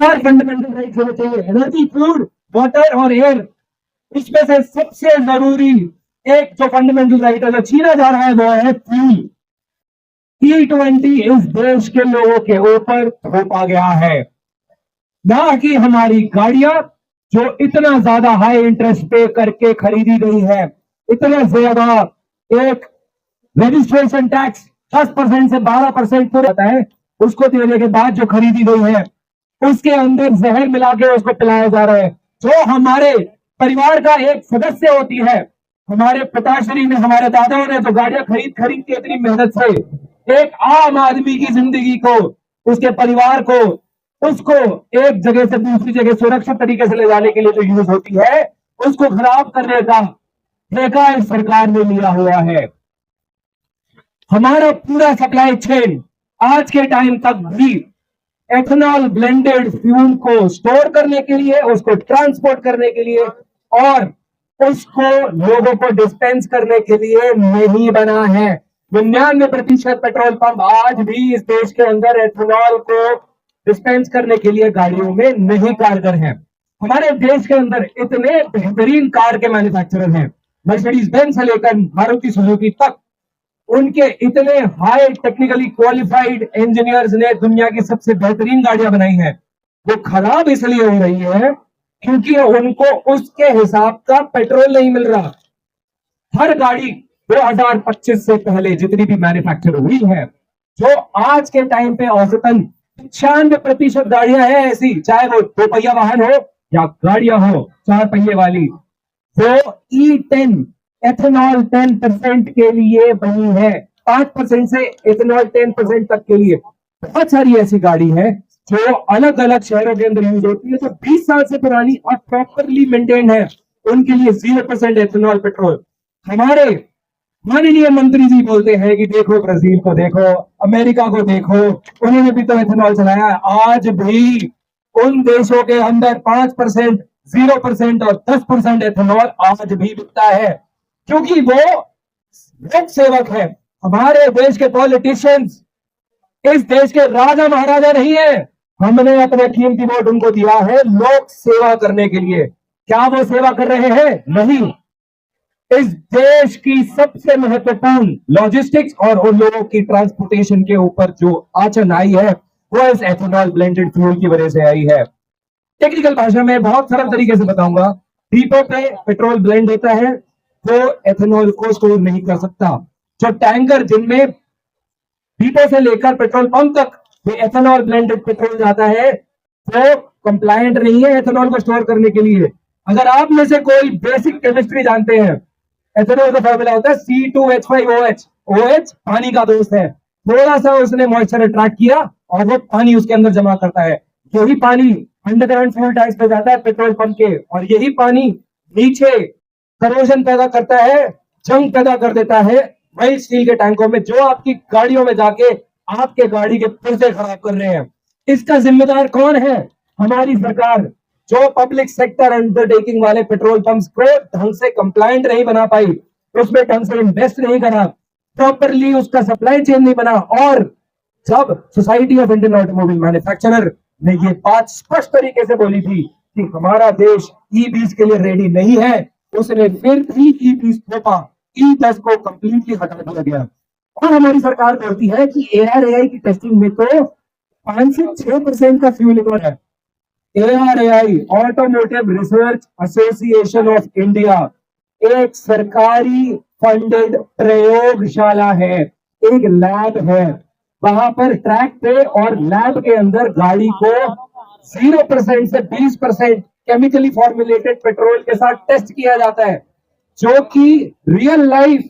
4 fundamental rights होने चाहिए, energy, food, water और एयर। इसमें से सबसे जरूरी एक जो फंडामेंटल राइट है जो छीना जा रहा है वो है फ्यूल। T20 इस देश के लोगों के ऊपर थोपा गया है, ना कि हमारी गाड़ियां जो इतना ज्यादा हाई इंटरेस्ट पे करके खरीदी गई है, इतना ज्यादा एक रजिस्ट्रेशन टैक्स 10% से 12% पूरा होता है, उसको देने के बाद जो खरीदी गई है उसके अंदर जहर मिला के उसको पिलाया जा रहा है। जो हमारे परिवार का एक सदस्य होती है, हमारे पिताश्री ने, हमारे दादाओं ने तो गाड़ियां खरीद खरीद के इतनी मेहनत से एक आम आदमी की जिंदगी को, उसके परिवार को, उसको एक जगह से दूसरी जगह सुरक्षित तरीके से ले जाने के लिए जो यूज होती है, उसको खराब करने का ठेका इस सरकार ने लिया हुआ है। हमारा पूरा सप्लाई चेन आज के टाइम तक भी एथेनॉल ब्लेंडेड फ्यूल को स्टोर करने के लिए, उसको ट्रांसपोर्ट करने के लिए और उसको लोगों को डिस्पेंस करने के लिए नहीं बना है। 99% पेट्रोल पंप आज भी इस देश के अंदर एथेनॉल को डिस्पेंस करने के लिए गाड़ियों में नहीं कारगर है। हमारे देश के अंदर इतने बेहतरीन कार के मैन्युफैक्चरर हैं, मर्सिडीज बेंज से लेकर मारुति सुजुकी तक, उनके इतने हाई टेक्निकली क्वालिफाइड इंजीनियर्स ने दुनिया की सबसे बेहतरीन गाड़ियां बनाई हैं। वो खराब इसलिए हो रही है क्योंकि उनको उसके हिसाब का पेट्रोल नहीं मिल रहा। हर गाड़ी 2025 से पहले जितनी भी मैन्युफैक्चर हुई है, जो आज के टाइम पे औसतन 95% गाड़ियां हैं ऐसी, चाहे वो 2 पहिया वाहन हो या गाड़ियां हो 4 पहिए वाली, वो E10 एथेनॉल 10% के लिए बनी है, 5% से एथेनॉल 10% तक के लिए। बहुत सारी ऐसी गाड़ी है जो अलग अलग शहरों के अंदर यूज होती है, जो 20 साल से पुरानी और प्रॉपरली मेंटेन है, उनके लिए 0% एथेनॉल पेट्रोल। हमारे माननीय मंत्री जी बोलते हैं कि देखो ब्राजील को देखो, अमेरिका को देखो, उन्होंने भी तो एथेनॉल चलाया है। आज भी उन देशों के अंदर 5%, 0% और 10% एथेनॉल आज भी बिकता है, क्योंकि वो लोक सेवक है। हमारे देश के पॉलिटिशियंस इस देश के राजा महाराजा नहीं है। हमने अपने कीमती वोट उनको दिया है लोक सेवा करने के लिए। क्या वो सेवा कर रहे हैं? नहीं। इस देश की सबसे महत्वपूर्ण लॉजिस्टिक्स और उन लोगों की ट्रांसपोर्टेशन के ऊपर जो आंचन आई है, वो इस एथेनॉल ब्लेंडेड फ्यूल की वजह से आई है। टेक्निकल भाषा में बहुत सरल तरीके से बताऊंगा, डिपो पे पेट्रोल ब्लेंड होता है, वो एथेनॉल को स्टोर नहीं कर सकता। जो टैंकर जिनमें डिपो से लेकर पेट्रोल पंप तक एथेनॉल ब्लेंडेड पेट्रोल जाता है, वो कंप्लायंट नहीं है एथेनॉल को स्टोर करने के लिए। अगर आप में से कोई बेसिक केमिस्ट्री जानते हैं, एथेनॉल का फॉर्मूला होता है C2H5OH। OH पानी का दोस्त है, थोड़ा सा उसने मॉइस्चर अट्रैक्ट किया और वो पानी उसके अंदर जमा करता है। यही पानी अंडरग्राउंड फ्यूल टैंक्स पे जाता है पेट्रोल पंप के, और यही पानी नीचे करोजन पैदा करता है, जंग पैदा कर देता है वाइट स्टील के टैंकों में, जो आपकी गाड़ियों में जाके आपके गाड़ी के पुर्जे खराब कर रहे हैं। इसका जिम्मेदार कौन है? हमारी सरकार, जो पब्लिक सेक्टर अंडरटेकिंग वाले पेट्रोल पंप्स को ढंग से कंप्लायंट नहीं बना पाई, उसमें ढंग से इन्वेस्ट नहीं करा, प्रॉपरली उसका सप्लाई चेन नहीं बना। और जब society of Indian automobile manufacturer ने ये बात स्पष्ट तरीके से बोली थी कि हमारा देश E20 के लिए रेडी नहीं है, उसने फिर भी E20 थोपा, E10 को कंप्लीटली हटा दिया गया। और हमारी सरकार कहती है कि ARAI की टेस्टिंग में तो 5 से 6% का फ्यूल इक्वल है। ARAI automotive research association of India एक सरकारी फंडेड प्रयोगशाला है, एक लैब है। वहां पर ट्रैक पे और लैब के अंदर गाड़ी को 0% से 20% केमिकली फॉर्मुलेटेड पेट्रोल के साथ टेस्ट किया जाता है, जो कि रियल लाइफ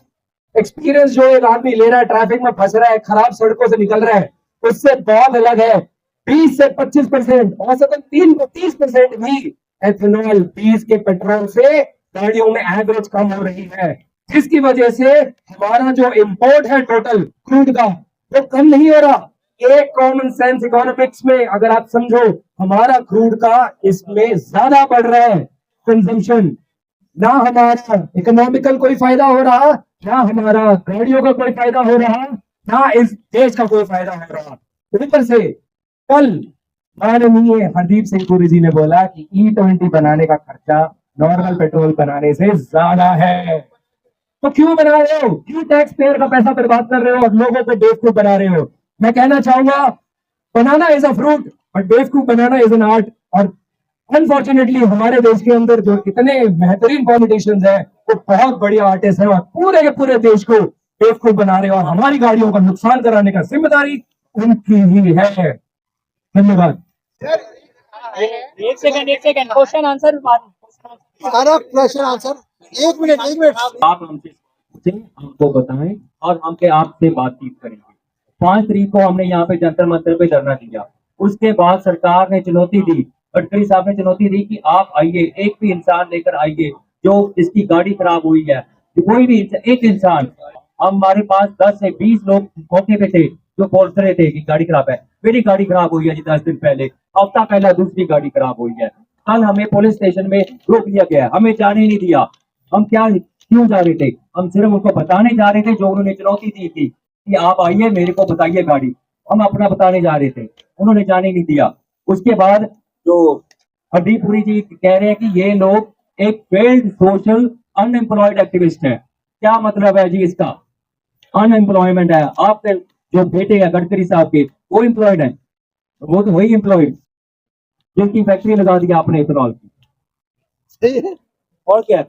एक्सपीरियंस जो एक आदमी ले रहा है, ट्रैफिक में फंस रहा है, खराब सड़कों से निकल रहा है, उससे बहुत अलग है। 20 से 25%, औसतन 30% भी एथेनॉल 20 के पेट्रोल से गाड़ियों में एवरेज कम हो रही है, जिसकी वजह से हमारा जो इंपोर्ट है टोटल क्रूड का, वो कम नहीं हो रहा। एक कॉमन सेंस इकोनॉमिक्स में अगर आप समझो, हमारा क्रूड का इसमें ज्यादा बढ़ रहा है कंजम्पशन, ना हमारा इकोनॉमिकल कोई फायदा हो रहा, ना हमारा गाड़ियों का कोई फायदा हो रहा, ना इस देश का कोई फायदा हो रहा। ऊपर से कल माननीय हरदीप सिंह पुरी जी ने बोला कि E20 बनाने का खर्चा नॉर्मल पेट्रोल बनाने से ज्यादा है। तो क्यों बना रहे हो, क्यों टैक्स पेयर का पैसा बर्बाद कर रहे हो और लोगों को बेवकूफ बना रहे हो। मैं कहना चाहूंगा, बनाना इज अ फ्रूट बट बेवकूफ बनाना इज एन आर्ट। और अनफॉर्चुनेटली हमारे देश के अंदर जो इतने बेहतरीन पॉलिटिशियंस हैं वो बहुत बढ़िया आर्टिस्ट हैं और पूरे के पूरे देश को बेवकूफ बना रहे हैं और हमारी गाड़ियों का नुकसान कराने का जिम्मेदारी उनकी ही है। धन्यवाद। एक सेकंड क्वेश्चन आंसर सारा क्वेश्चन आंसर 1 मिनट। आप हमसे पूछें, हमको बताएं और हम पे आपसे बातचीत करेंगे। 5 तारीख को हमने यहाँ पे जंतर मंतर पे धरना दिया। उसके बाद सरकार ने चुनौती दी, गडकरी साहब ने चुनौती दी कि आप आइए, एक भी इंसान लेकर आइए जो इसकी गाड़ी खराब हुई है। कोई भी एक इंसान, हमारे पास 10 से 20 लोग मौके पे थे जो बोल रहे थे कि गाड़ी खराब है। मेरी गाड़ी खराब हुई है जी 10 दिन पहले, हफ्ता पहले दूसरी गाड़ी खराब हुई है। कल हमें पुलिस स्टेशन में रोक लिया गया, हमें जाने नहीं दिया। हम क्यों जा रहे थे? हम सिर्फ उनको बताने जा रहे थे जो उन्होंने चुनौती दी थी कि आप आइए मेरे को बताइए गाड़ी। हम अपना बताने जा रहे थे, उन्होंने जाने नहीं दिया। उसके बाद जो हरदीप पुरी जी कह रहे हैं कि ये लोग एक फेल्ड सोशल अनएम्प्लॉयड एक्टिविस्ट है। क्या मतलब है जी इसका? अनएम्प्लॉयमेंट है। आपके जो बेटे हैं गडकरी साहब के, वो एम्प्लॉयड है, वो तो वही एम्प्लॉयड जिनकी फैक्ट्री लगा दी आपने इथेनॉल की। और क्या?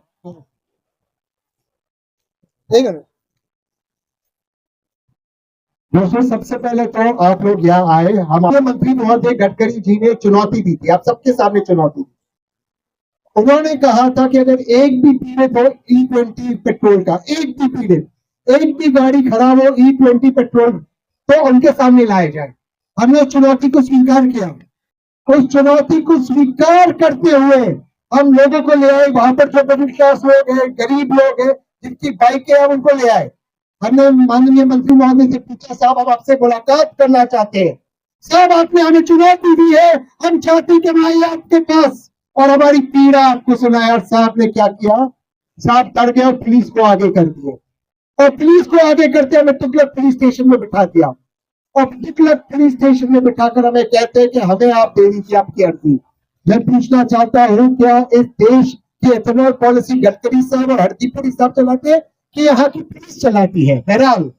दोस्तों, सबसे पहले तो आप लोग यहाँ आए, हमारे मंत्री महोदय गडकरी जी ने चुनौती दी थी, आप सबके सामने चुनौती दी। उन्होंने कहा था कि अगर एक भी पीड़ित हो E20 पेट्रोल का, एक भी पीड़ित, एक भी गाड़ी खराब हो E20 पेट्रोल, तो उनके सामने लाया जाए। हमने उस चुनौती को स्वीकार किया। उस चुनौती को स्वीकार करते हुए हम लोगों को ले आए, वहां पर जो मिडिल क्लास लोग हैं, गरीब लोग हैं, जिनकी बाइकें हैं, उनको ले आए। हमने माननीय मंत्री महोदय से पूछा, साहब हम आपसे मुलाकात करना चाहते हैं। साहब आपने हमें चुनौती दी है, हम चाहते कि हम आए आपके पास और हमारी पीड़ा आपको सुनाया। साहब ने क्या किया? साहब डर गए और पुलिस को आगे कर दिए, और पुलिस को आगे करते हमें तुगलक पुलिस स्टेशन में बिठा दिया। और तुगलक पुलिस स्टेशन में बिठाकर हमें कहते हैं कि हमें आप दे दीजिए आपकी अर्जी। मैं पूछना चाहता हूं, क्या इस देश की इथेनॉल पॉलिसी गडकरी साहब और हरदीप पुरी साहब चलाते हैं कि यहाँ की पुलिस चलाती है? बहरहाल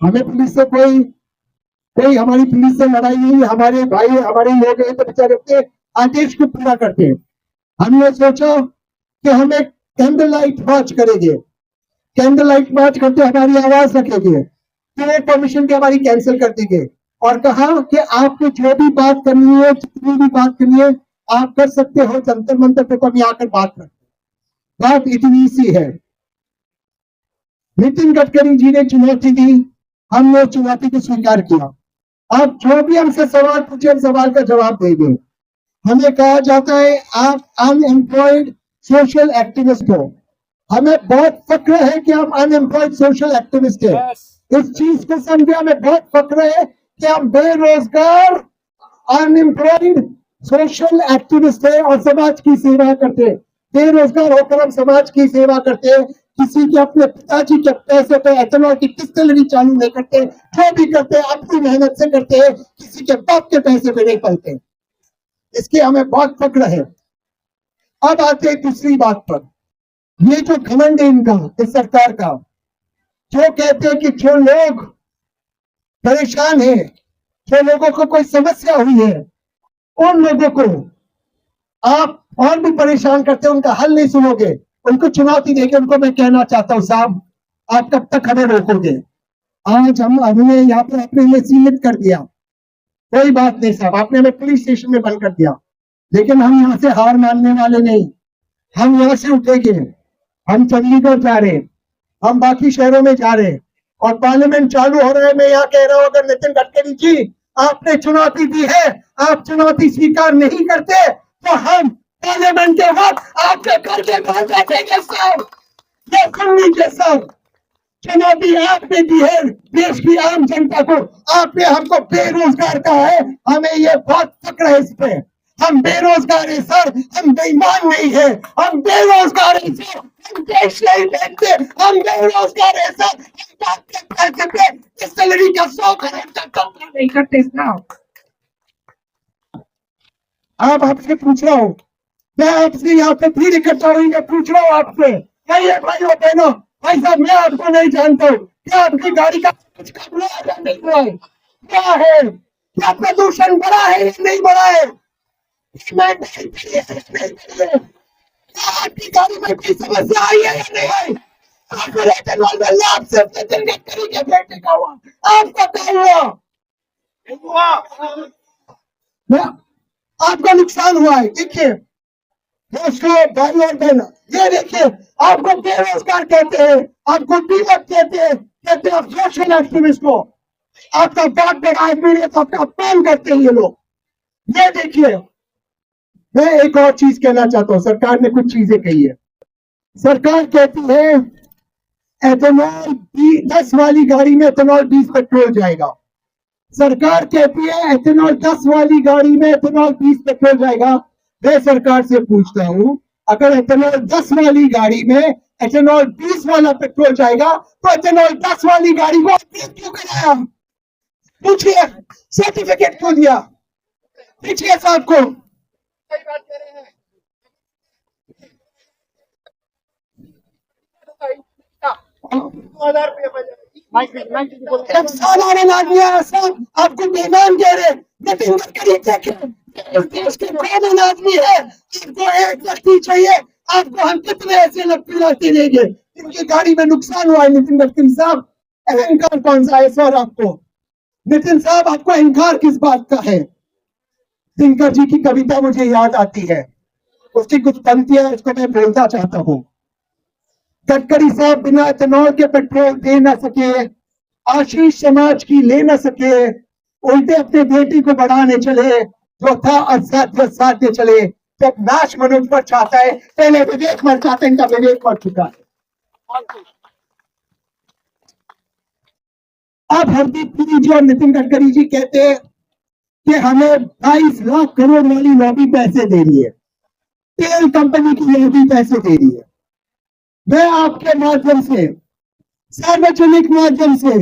हमें पुलिस से कोई हमारी पुलिस से लड़ाई नहीं। हमारे भाई, हमारे लोग हैं तो बेचारे अपने आदेश को पूरा करते हैं। हमने सोचा कि हम एक कैंडल लाइट मार्च करेंगे, कैंडल लाइट मार्च करते हमारी आवाज रखेंगे, तो परमिशन की हमारी कैंसिल कर देंगे और कहा कि आपको जो भी बात करनी है, जितनी भी बात करनी है आप कर सकते हो, जंतर मंतर पे हम आकर बात करते हैं। बात इतनी सी है। नितिन गडकरी जी ने चुनौती दी, हमने चुनौती को स्वीकार किया। आप जो भी हमसे सवाल पूछे, हम सवाल का जवाब देंगे। हमें कहा जाता है आप अनएम्प्लॉयड सोशल एक्टिविस्ट हो। हमें बहुत फक्र है कि हम अनएम्प्लॉयड सोशल एक्टिविस्ट हैं। इस चीज को समझे, हमें बहुत फक्र है कि हम बेरोजगार अनएम्प्लॉयड सोशल एक्टिविस्ट है और समाज की सेवा करते हैं। बेरोजगार होकर हम समाज की सेवा करते हैं। किसी के अपने पिताजी के पैसे पे इथेनॉल की डिस्टिलरी चालू नहीं करते, जो भी करते हैं अपनी मेहनत से करते हैं, किसी के बाप के पैसे पे नहीं पलते। इसके हमें बहुत फक्र है। अब आते हैं दूसरी बात पर। ये जो घमंड है इनका, इस सरकार का, जो कहते हैं कि जो लोग परेशान हैं, जो लोगों को कोई समस्या हुई है, उन लोगों को आप और भी परेशान करते हैं, उनका हल नहीं सुनोगे, उनको चुनौती देके उनको मैं कहना चाहता हूं, साहब आप कब तक हमें रोकोगे? आज हमने यहाँ पर अपने लिए सीमित कर दिया, कोई बात नहीं साहब, आपने हमें पुलिस स्टेशन में बंद कर दिया, लेकिन हम यहाँ से हार मानने वाले नहीं। हम यहाँ से उठेंगे, हम चंडीगढ़ जा रहे हैं, हम बाकी शहरों में जा रहे हैं और पार्लियामेंट चालू हो रहा है। मैं यहाँ कह रहा हूँ, अगर नितिन गडकरी जी आपने चुनौती दी है, आप चुनौती स्वीकार नहीं करते तो हम पार्लियामेंट के वक्त आपके घर के बाहर बैठेंगे साहब। ये सुन लीजिए साहब, चुनौती आपने दी है देश की आम जनता को, आपने हमको बेरोजगार कहा है, हमें ये बहुत फक्र है इस पे। हम बेरोजगार है सर, हम बेईमान नहीं है, हम बेरोजगार है सर, हम देश नहीं देखते, हम बेरोजगार है सर, हम बात के पैसे पे डिस्टिलरी का 100 करोड़ का कब्जा नहीं करते साहब। आप आपसे पूछ रहा हूँ, मैं आपसे यहाँ पे भीड़ इकट्ठा हुई, मैं पूछ रहा हूँ आपसे, कहिए भाइयों बहनों, भाई साहब मैं आपको नहीं जानता हूँ, क्या आपकी गाड़ी का कुछ कपड़ा है या नहीं हुआ है? क्या है? क्या प्रदूषण बढ़ा है या नहीं बढ़ा है? मैं नहीं बढ़ी है या नहीं बढ़ी है? क्या आपकी गाड़ी में कोई समस्या आई है या नहीं आई? आपको इथेनॉल में लाभ सिर्फ नितिन गडकरी के बेटे का हुआ, आपका क्या हुआ? मैं आपका नुकसान हुआ है। देखिए दोस्तों, भाइयों और बहनों, ये देखिए, आपको बेरोजगार कहते हैं, आपको दीपक कहते हैं आप सोशल एक्टिविस्ट हो, आपका बहुत बड़ा आदमी है तो आपका अपमान करते हैं ये लोग। ये देखिए, मैं एक और चीज कहना चाहता हूँ, सरकार ने कुछ चीजें कही है। सरकार कहती है एथेनॉल 10 वाली गाड़ी में एथेनॉल 20 पेट्रोल जाएगा। सरकार कहती है एथेनॉल 10 वाली गाड़ी में एथेनॉल 20 पेट्रोल जाएगा। मैं सरकार से पूछता हूं, अगर एथेनॉल 10 वाली गाड़ी में एथेनॉल 20 वाला पेट्रोल जाएगा तो एथेनॉल 10 वाली गाड़ी को क्यों कराया? पूछिए, सर्टिफिकेट क्यों दिया? पूछिए साहब को। सही बात कह रहे हैं। साधारण आदमी है साहब, आपको बेईमान कह रहे, नितिन गडकरी देश के कौन आदमी है, आपको एक व्यक्ति चाहिए, आपको हम कितने ऐसे व्यक्ति देंगे जिनकी गाड़ी में नुकसान हुआ है? नितिन गडकरी साहब, अहंकार कौन सा है सर आपको? नितिन साहब, आपको अहंकार किस बात का है? दिनकर जी की कविता मुझे याद आती है, उसकी कुछ पंक्तियां उसको मैं बोलना चाहता हूँ। गडकरी साहब बिना एथेनॉल के पेट्रोल दे न सके, आशीष समाज की ले न सके, उल्टे अपने बेटी को बढ़ाने चले, जो था असाध्य साध्य चले। जब नाश मनुष्य पर चाहता है, पहले विवेक मर जाता है, इनका विवेक मर चुका है। अब हरदीप पुरी जी और नितिन गडकरी जी कहते हैं कि हमें 22 लाख करोड़ वाली लॉबी पैसे दे रही है, तेल कंपनी की लॉबी पैसे दे रही है। मैं आपके माध्यम से, सार्वजनिक माध्यम से,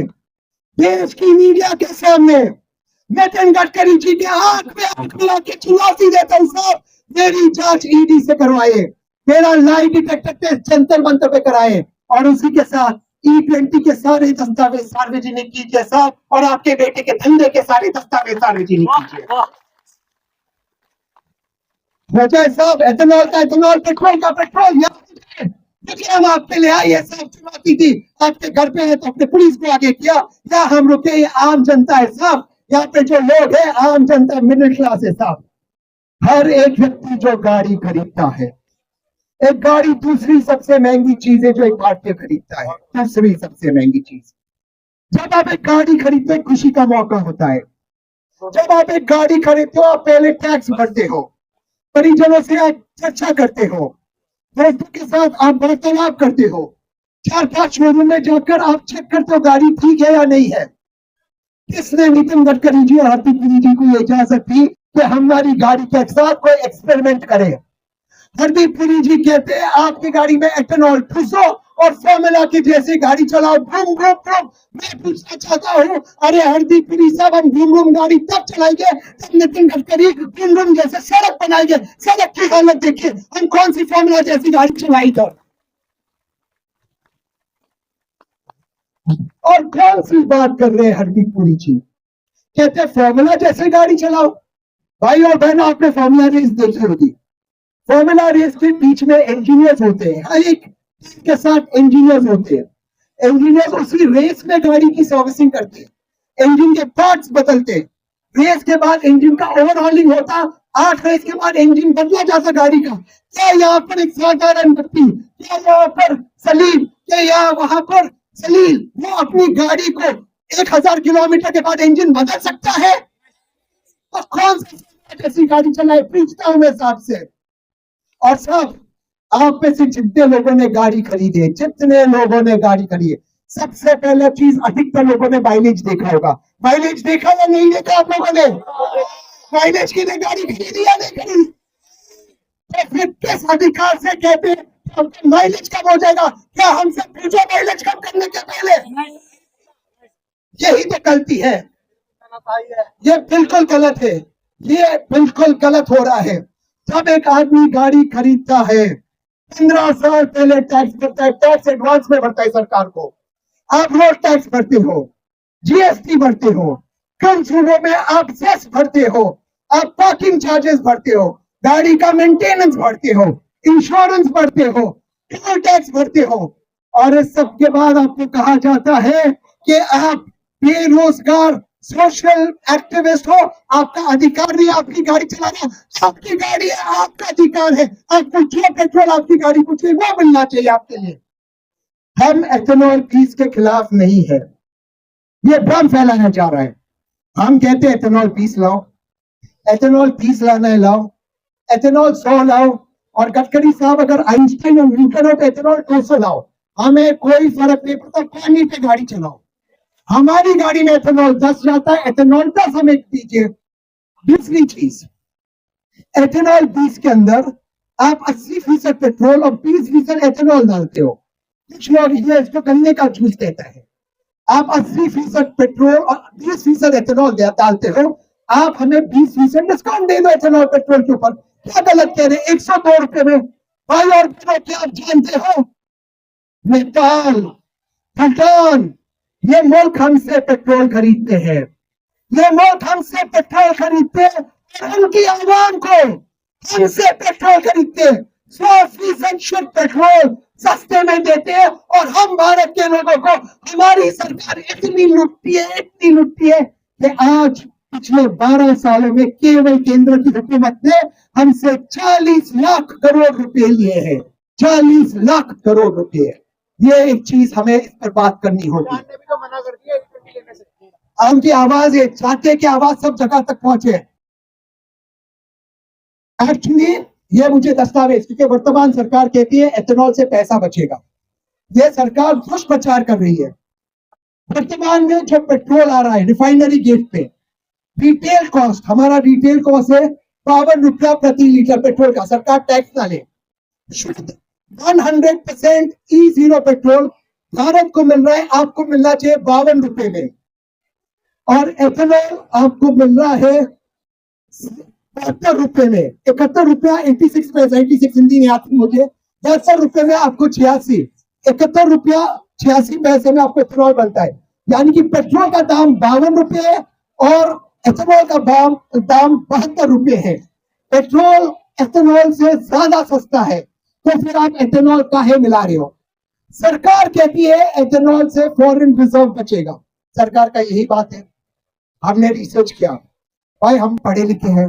देश की मीडिया के सामने नितिन गडकरी जी के आंख में आंख मिला के चुनौती देता हूं, साहब मेरी जांच ईडी से करवाए, मेरा lie detector test Jantar Mantar पे कराए, और उसी के साथ E20 के सारे दस्तावेज सार्वजनिक कीजिए साहब, और आपके बेटे के धंधे के सारे दस्तावेज सार्वजनिक कीजिए। वजह साहब एथेनॉल का एथेनॉल, पेट्रोल का पेट्रोल, देखिए हम आप पे ले आए, ये सब चुनौती थी, आपके घर पे है तो अपने पुलिस को आगे किया, या हम रुके? ये आम जनता है साहब, यहाँ पे जो लोग है आम जनता, मिडिल क्लास है साहब। हर एक व्यक्ति जो गाड़ी खरीदता है, एक गाड़ी दूसरी सबसे महंगी चीज है जो एक भारतीय खरीदता है, दूसरी सबसे महंगी चीज। जब आप एक गाड़ी खरीदते हैं खुशी का मौका होता है। जब आप एक गाड़ी खरीदते हो आप पहले टैक्स भरते हो, परिजनों से आप चर्चा करते हो, दोस्तों के साथ आप वार्तालाप करते हो, 4-5 शोरूम में जाकर आप चेक करते हो गाड़ी ठीक है या नहीं है। किसने नितिन गडकरी जी और हरदीप पुरी जी को ये इजाजत दी कि हमारी गाड़ी के साथ कोई एक्सपेरिमेंट करे? हरदीप पुरी जी कहते हैं आपकी गाड़ी में एथेनॉल ठूसो और फॉर्मूला की जैसे गाड़ी चलाओ, ब्रूम ब्रूम ब्रूम। मैं पूछना चाहता हूँ, अरे हरदीप पुरी साहब, हम ब्रूम ब्रूम गाड़ी तब चलाएंगे जब नितिन गडकरी ब्रूम ब्रूम जैसे सड़क बनाएंगे। सड़क की हालत देखिए, हम कौन सी फॉर्मूला जैसी गाड़ी चलाई था, और कौन सी बात कर रहे हैं हरदीप पुरी जी? कहते फॉर्मूला जैसे गाड़ी चलाओ। भाई और बहन, आपने फॉर्मूला रेस देखी होगी। फॉर्मूला रेस के बीच में इंजीनियर्स होते हैं, हर एक के साथ इंजीनियर्स होते हैं। इंजीनियर्स उसी रेस में गाड़ी की सर्विसिंग करते हैं, इंजन के पार्ट्स बदलते हैं, रेस के बाद इंजन का ओवरहॉलिंग होता, 8 रेस के बाद इंजन बदला जाता गाड़ी का। क्या यहाँ पर एक साधारण व्यक्ति, क्या यहाँ पर सलीम, क्या यहाँ वहां पर सलील, वो अपनी गाड़ी को 1000 किलोमीटर के बाद इंजन बदल सकता है? और कौन सी जैसी गाड़ी चलाए? पूछता हूं मैं साहब से। और साहब, आप में से जितने लोगों ने गाड़ी खरीदी है, जितने लोगों ने गाड़ी खरीदी है, सबसे पहला चीज अधिकतर लोगों ने माइलेज देखा होगा। माइलेज देखा या नहीं देखा आप लोगों ने? माइलेज के लिए गाड़ी खरीदी या नहीं खरीदी? तो फिर किस अधिकार से कहते हैं माइलेज कम हो जाएगा? क्या हमसे पूछो माइलेज कम करने के पहले? यही तो गलती है, ये बिल्कुल गलत है। ये बिल्कुल गलत हो रहा है। जब एक आदमी गाड़ी खरीदता है 15 साल पहले टैक्स भरता है, टैक्स एडवांस में भरता है सरकार को। आप रोड टैक्स भरते हो, जीएसटी भरते हो, कम सूबों में आप सेस भरते हो, आप पार्किंग चार्जेस भरते हो, गाड़ी का मेंटेनेंस भरते हो, इंश्योरेंस भरते हो, टोल टैक्स भरते हो, और इस सब के बाद आपको कहा जाता है कि आप बेरोजगार सोशल एक्टिविस्ट हो, आपका अधिकार नहीं आपकी गाड़ी चलाना। आपकी गाड़ी है, आपका अधिकार है, आपको जो पेट्रोल आपकी गाड़ी को चाहिए वो मिलना चाहिए आपके लिए। हम एथेनॉल पीस के खिलाफ नहीं है, ये भ्रम फैलाया जा रहा है। हम कहते हैं एथेनॉल पीस लाओ, एथेनॉल पीस लाना है लाओ, एथेनॉल 100 लाओ, और गडकरी साहब अगर आइंस्टाइन और न्यूटन हो तो एथेनॉल 200 लाओ, हमें कोई फर्क नहीं पड़ता, पानी पे गाड़ी चलाओ। हमारी गाड़ी में एथेनॉल 10 जाता है, एथेनॉल 10 हमें दीजिए। दूसरी चीज, एथेनॉल 20 के अंदर आप 80% पेट्रोल और 20% एथेनॉल डालते हो। कुछ लोग ये इसको गन्ने का जूस देता है। आप 80% पेट्रोल और 20% एथेनॉल डालते हो, आप हमें 20% डिस्काउंट दे दो एथेनॉल पेट्रोल के ऊपर। क्या गलत कह रहे हैं? 102 रुपए में। भाई और बहनों, क्या आप जानते हो नेपाल, भूटान, ये मुल्क हमसे पेट्रोल खरीदते हैं, ये मुल्क हमसे पेट्रोल खरीदते हैं, और उनकी आवाम को हमसे पेट्रोल खरीदते हैं। 100% शुद्ध पेट्रोल सस्ते में देते हैं, और हम भारत के लोगों को हमारी सरकार इतनी लुटती है कि आज पिछले 12 सालों में केवल केंद्र की हुकूमत ने हमसे 40 लाख करोड़ रुपए लिए हैं। 40 लाख करोड़ रुपए। ये एक चीज हमें इस पर बात करनी होगी। मना कर दिया, उनकी आवाज है, चाहते कि आवाज सब जगह तक पहुंचे। एक्चुअली ये मुझे दस्तावेज, क्योंकि वर्तमान सरकार कहती है एथेनॉल से पैसा बचेगा, ये सरकार दुष्प्रचार कर रही है। वर्तमान में जो पेट्रोल आ रहा है रिफाइनरी गेट पे, रिटेल कॉस्ट, हमारा रिटेल कॉस्ट है 52 रुपया प्रति लीटर पेट्रोल का, सरकार टैक्स ना ले। शुद्ध 100% E0 पेट्रोल भारत को मिल रहा है, आपको मिलना चाहिए 52 रुपए में, और एथेनॉल आपको मिल रहा है 72 रुपए में। 71 रुपया 86 पैसे, 86 हिंदी नहीं आती मुझे, 72 रुपए में आपको 86, 71 रुपया 86 पैसे में आपको एथेनॉल बनता है। यानी कि पेट्रोल का दाम 52 रुपए है और एथेनॉल का दाम 72 रुपए है। पेट्रोल एथेनॉल से ज्यादा सस्ता है, तो फिर आप एथेनॉल काहे मिला रहे हो? सरकार कहती है एथेनॉल से फॉरेन रिजर्व बचेगा, सरकार का यही बात है। हमने रिसर्च किया, भाई हम पढ़े लिखे हैं,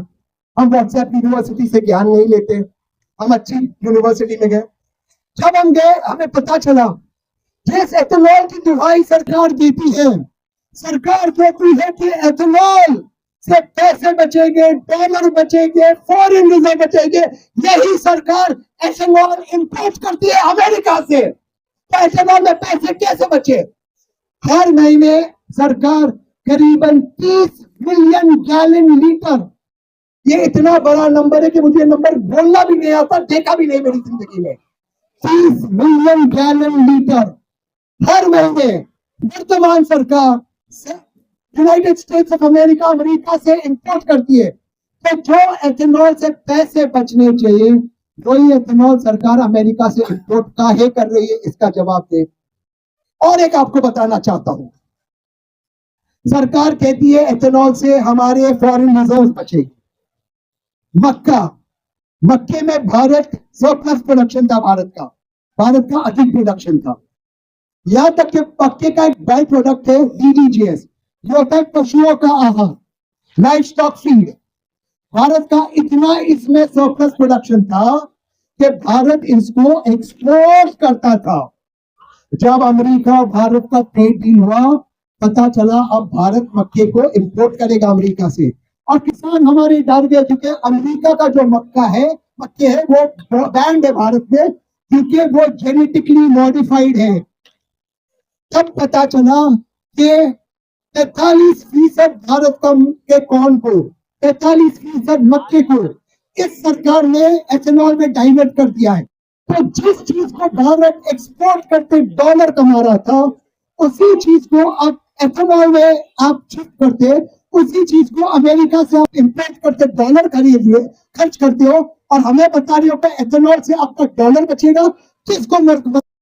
हम व्हाट्सएप यूनिवर्सिटी से ज्ञान नहीं लेते, हम अच्छी यूनिवर्सिटी में गए। जब हम गए हमें पता चला जिस एथेनॉल की दुहाई सरकार देती है, सरकार कहती है कि एथेनॉल से पैसे बचेंगे, डॉलर बचेंगे, फॉरेन रिजर्व बचेंगे, यही सरकार एथेनॉल इंपोर्ट करती है अमेरिका से। तो एथेनॉल में पैसे कैसे बचे? हर महीने सरकार करीबन 30 मिलियन गैलन लीटर, ये इतना बड़ा नंबर है कि मुझे नंबर बोलना भी नहीं आता, देखा भी नहीं मेरी जिंदगी में। 30 मिलियन गैलन लीटर हर महीने वर्तमान सरकार यूनाइटेड स्टेट्स ऑफ अमेरिका से इंपोर्ट करती है। तो जो एथेनॉल से पैसे बचने चाहिए, वही एथेनॉल सरकार अमेरिका से इंपोर्ट काहे कर रही है, इसका जवाब दे। और एक आपको बताना चाहता हूं, सरकार कहती है एथेनॉल से हमारे फॉरेन रिजर्व बचेगी। मक्के में भारत सरप्लस प्रोडक्शन था, भारत का अधिक प्रोडक्शन था। यहां तक कि मक्के का एक बाई प्रोडक्ट है DDGS, जो होता है पशुओं का आहार, लाइव स्टॉक फीड। भारत का इतना इसमें सरप्लस प्रोडक्शन था कि भारत इसको एक्सपोर्ट करता था। जब अमेरिका भारत का ट्रेड डील हुआ, पता चला अब भारत मक्के को इंपोर्ट करेगा अमेरिका से, और किसान हमारे डर गए, क्योंकि अमेरिका का जो मक्के है वो बैंड है भारत में, क्योंकि वो जेनेटिकली मॉडिफाइड है। तब पता चला कि 43% भारत के कॉर्न को, 43% मक्के को इस सरकार ने एथेनॉल में डाइवर्ट कर दिया है। तो जिस चीज को भारत एक्सपोर्ट करते डॉलर कमा रहा था, उसी चीज को आप एथेनॉल में आप शिफ्ट करते उसी चीज को अमेरिका से आप इम्पोर्ट करते डॉलर खर्च करते हो और हमें बता रहे हो कि एथेनॉल से अब तक डॉलर बचेगा। किसको